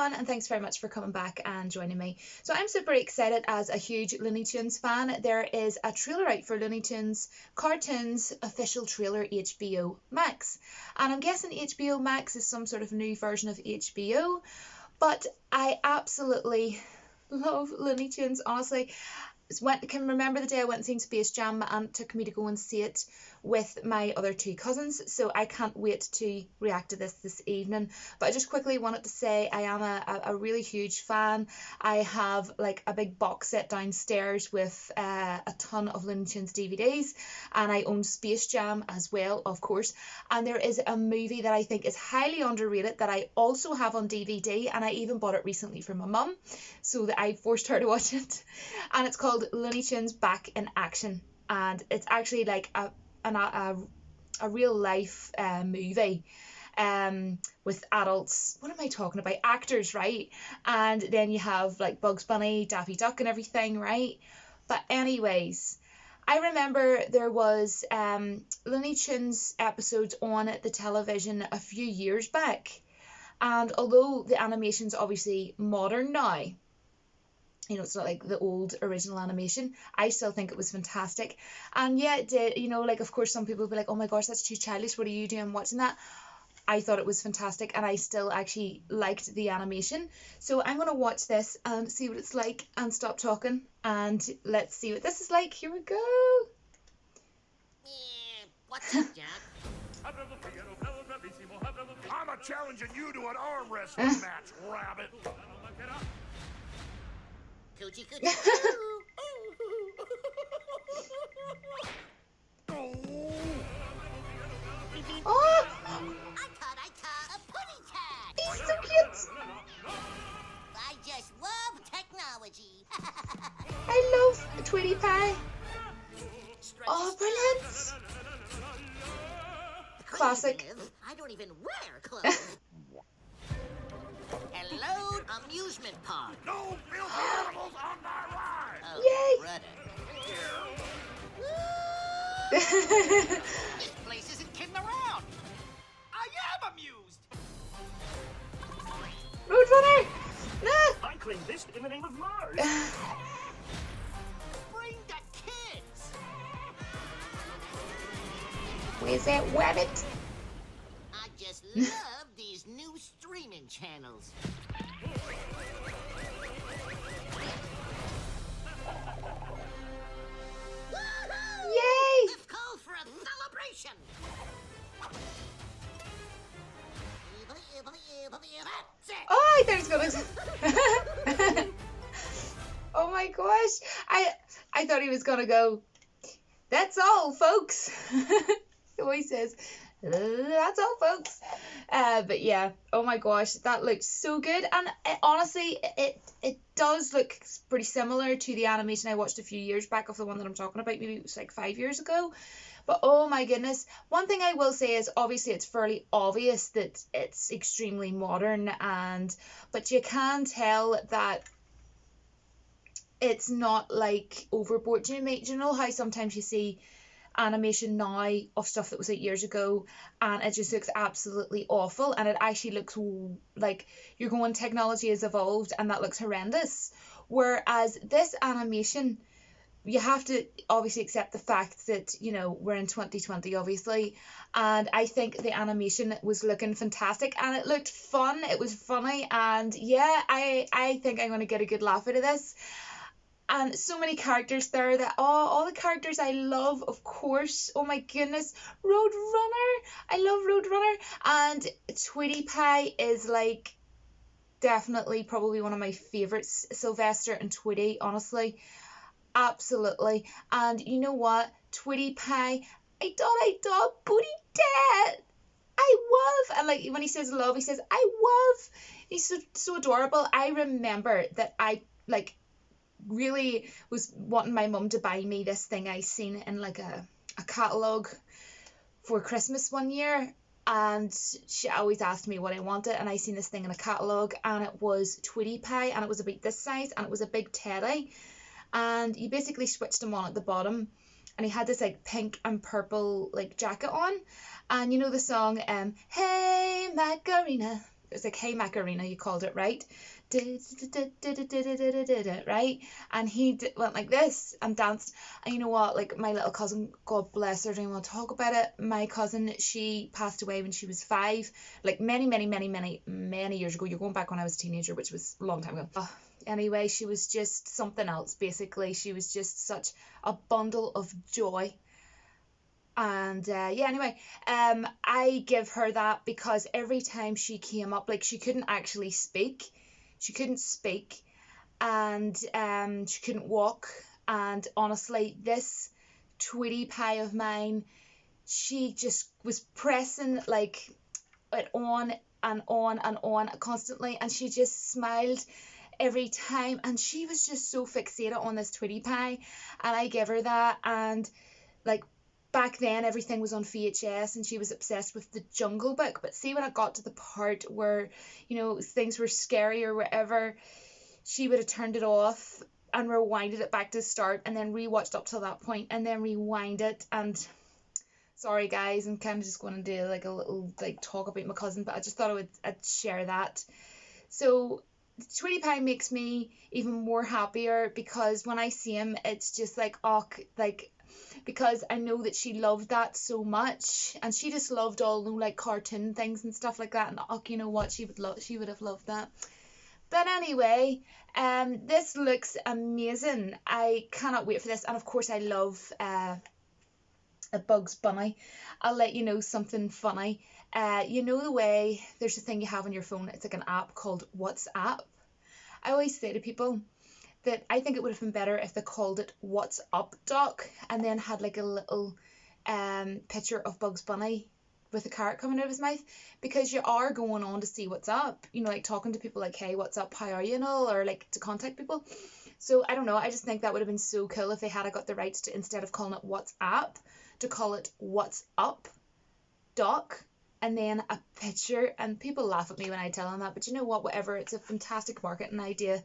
everyone, and thanks very much for coming back and joining me. So I'm super excited as a huge Looney Tunes fan. There is a trailer out for Looney Tunes Cartoons official trailer HBO Max. And I'm guessing HBO Max is some sort of new version of HBO, but I absolutely love Looney Tunes, honestly. Can remember the day I went and seen Space Jam. My aunt took me to go and see it with my other two cousins, so I can't wait to react to this evening. But I just quickly wanted to say I am a really huge fan. I have like a big box set downstairs with a ton of Looney Tunes DVDs, and I own Space Jam as well, of course. And there is a movie that I think is highly underrated that I also have on DVD, and I even bought it recently for my mum, so that I forced her to watch it. And it's called Looney Tunes Back in Action, and it's actually like a real life movie with adults. What am I talking about? Actors, right? And then you have like Bugs Bunny, Daffy Duck and everything, right? But anyways, I remember there was Looney Tunes episodes on the television a few years back, and although the animation's obviously modern now, you know, it's not like the old original animation, I still think it was fantastic. And yeah, it did, you know, like, of course, some people will be like, oh my gosh, that's too childish, what are you doing watching that? I thought it was fantastic, and I still actually liked the animation. So I'm going to watch this and see what it's like and stop talking, and let's see what this is like. Here we go. What's up, Jack? I'm challenging you to an arm wrestling match, rabbit. Coochie coochie coo. Oh, I caught a putty cat. he's so cute. I just love technology. I love Tweety Pie. Oh, brilliant. Classic. I don't even wear clothes. Hello, amusement park. No filthy animals on my ride. Oh, Yay. brother. This place isn't kidding around. I am amused. Roadrunner. No. I claim this in the name of Mars. Bring the kids. Where's that rabbit? I just love these new streaming channels. Woohoo! Yay! This calls for a celebration. That's it. Oh, I thought he was gonna. Oh my gosh! I thought he was gonna go. That's all, folks. The way he says, "That's all, folks." But yeah, oh my gosh, that looks so good, and honestly, it does look pretty similar to the animation I watched a few years back of the one that I'm talking about. Maybe it was like 5 years ago. But oh my goodness, one thing I will say is obviously it's fairly obvious that it's extremely modern, but you can tell that it's not like overboard. Do you know how sometimes you see animation now of stuff that was 8 years ago and it just looks absolutely awful, and it actually looks like you're going, technology has evolved and that looks horrendous. Whereas this animation, you have to obviously accept the fact that, you know, we're in 2020 obviously, and I think the animation was looking fantastic and it looked fun, it was funny, and yeah, I think I'm going to get a good laugh out of this. And so many characters there that, all the characters I love, of course. Oh my goodness. Roadrunner. I love Roadrunner. And Tweety Pie is like definitely probably one of my favourites. Sylvester and Tweety, honestly. Absolutely. And you know what? Tweety Pie, I thought, booty dad. I love. And like when he says love, he says, I love. He's so adorable. I remember that I like really was wanting my mum to buy me this thing I seen in like a catalogue for Christmas one year, and she always asked me what I wanted, and I seen this thing in a catalogue and it was Tweety Pie, and it was about this size, and it was a big teddy, and you basically switched him on at the bottom, and he had this like pink and purple like jacket on, and you know the song Hey Macarena, it's like Hey Macarena, you called it, right? Right? And he went like this and danced. And you know what, like my little cousin, God bless her, I don't even want to talk about it. My cousin, she passed away when she was 5, like many years ago. You're going back when I was a teenager, which was a long time ago. Anyway, she was just something else, basically. She was just such a bundle of joy. And yeah, anyway, I give her that because every time she came up, like she couldn't actually speak. She couldn't speak, and she couldn't walk. And honestly, this Tweety Pie of mine, she just was pressing like it on and on and on constantly, and she just smiled every time, and she was just so fixated on this Tweety Pie, and I give her that. And like back then everything was on VHS and she was obsessed with the Jungle Book, but see, when it got to the part where, you know, things were scary or whatever, she would have turned it off and rewinded it back to the start and then rewatched up till that point and then rewind it. And sorry guys, I'm kind of just going to do like a little like talk about my cousin, but I just thought I'd share that. So Tweety Pie makes me even more happier because when I see him, it's just like, oh, like, because I know that she loved that so much, and she just loved all the like cartoon things and stuff like that, and oh, you know what, she would have loved that. But anyway, this looks amazing. I cannot wait for this, and of course I love a Bugs Bunny. I'll let you know something funny. You know the way there's a thing you have on your phone, it's like an app called WhatsApp. I always say to people that I think it would have been better if they called it What's Up Doc and then had like a little picture of Bugs Bunny with a carrot coming out of his mouth, because you are going on to see what's up, you know, like talking to people like, hey, what's up, how are you, and all, or like to contact people. So I don't know, I just think that would have been so cool if they had got the rights to, instead of calling it WhatsApp, to call it What's Up Doc and then a picture. And people laugh at me when I tell them that, but you know what, whatever, it's a fantastic marketing idea.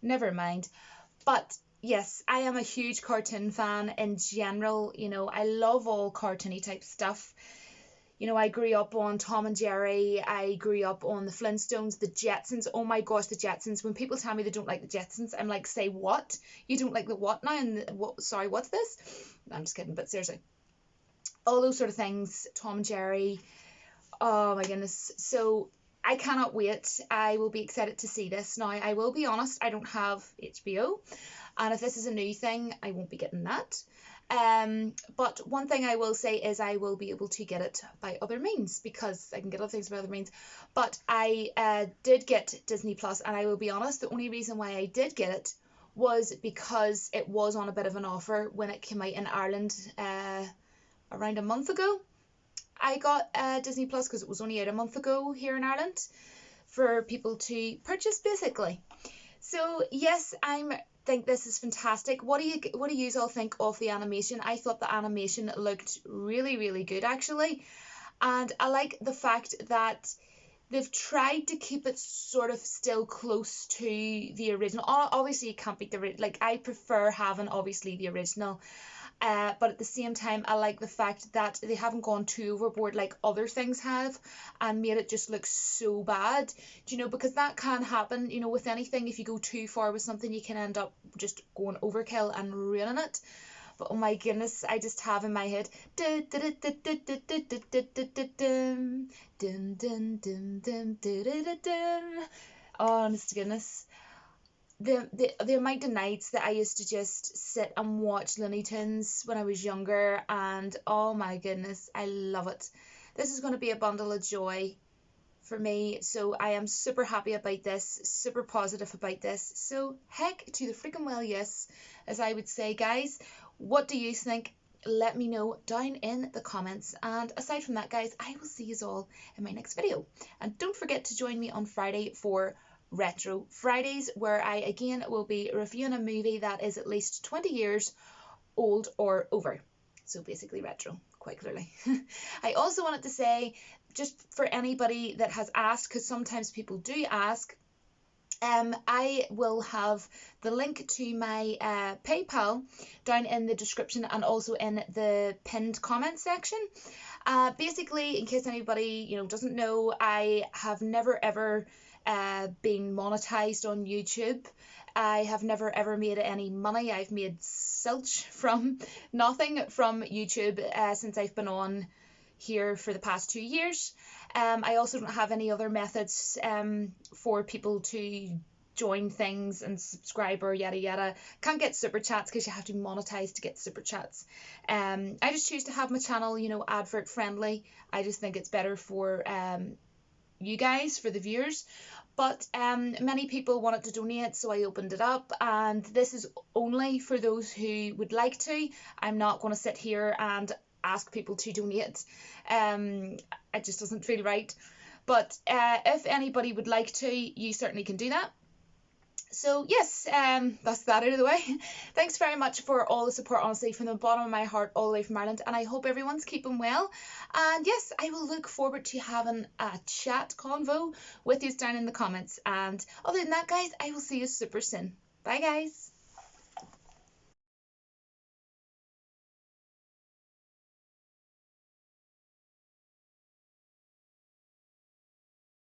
Never mind. But yes, I am a huge cartoon fan in general. You know, I love all cartoony type stuff. You know, I grew up on Tom and Jerry. I grew up on the Flintstones, the Jetsons. Oh my gosh, the Jetsons. When people tell me they don't like the Jetsons, I'm like, say what? You don't like the what now? And what? Sorry, what's this? I'm just kidding, but seriously. All those sort of things, Tom and Jerry. Oh my goodness. So I cannot wait. I will be excited to see this. Now, I will be honest, I don't have HBO. And if this is a new thing, I won't be getting that. But one thing I will say is I will be able to get it by other means, because I can get other things by other means. But I did get Disney Plus, and I will be honest, the only reason why I did get it was because it was on a bit of an offer when it came out in Ireland around a month ago. I got Disney Plus because it was only out a month ago here in Ireland for people to purchase, basically. So yes, I think this is fantastic. What do you all think of the animation? I thought the animation looked really good actually, and I like the fact that they've tried to keep it sort of still close to the original. Obviously you can't beat the, like, I prefer having obviously the original. But at the same time, I like the fact that they haven't gone too overboard like other things have and made it just look so bad. Do you know, because that can happen, you know, with anything. If you go too far with something, you can end up just going overkill and ruining it. But oh my goodness, I just have in my head, honest to goodness. The amount of nights that I used to just sit and watch Looney Tunes when I was younger, and oh my goodness, I love it. This is going to be a bundle of joy for me, so I am super happy about this, super positive about this. So heck to the freaking well yes, as I would say, guys. What do you think? Let me know down in the comments. And aside from that, guys, I will see you all in my next video. And don't forget to join me on Friday for Retro Fridays, where I again will be reviewing a movie that is at least 20 years old or over. So basically retro, quite clearly. I also wanted to say, just for anybody that has asked, because sometimes people do ask, I will have the link to my PayPal down in the description and also in the pinned comment section. Basically, in case anybody doesn't know, I have never ever been monetized on YouTube. I have never ever made any money. I've made zilch from nothing from YouTube since I've been on here for the past 2 years. I also don't have any other methods for people to join things and subscribe or yada yada. Can't get super chats because you have to monetize to get super chats. I just choose to have my channel, advert friendly. I just think it's better for you guys, for the viewers. But many people wanted to donate, so I opened it up, and this is only for those who would like to. I'm not going to sit here and ask people to donate. It just doesn't feel right. But if anybody would like to, you certainly can do that. So yes, that's that out of the way. Thanks very much for all the support, honestly, from the bottom of my heart, all the way from Ireland, and I hope everyone's keeping well. And yes, I will look forward to having a chat convo with you down in the comments. And other than that, guys, I will see you super soon. Bye, guys.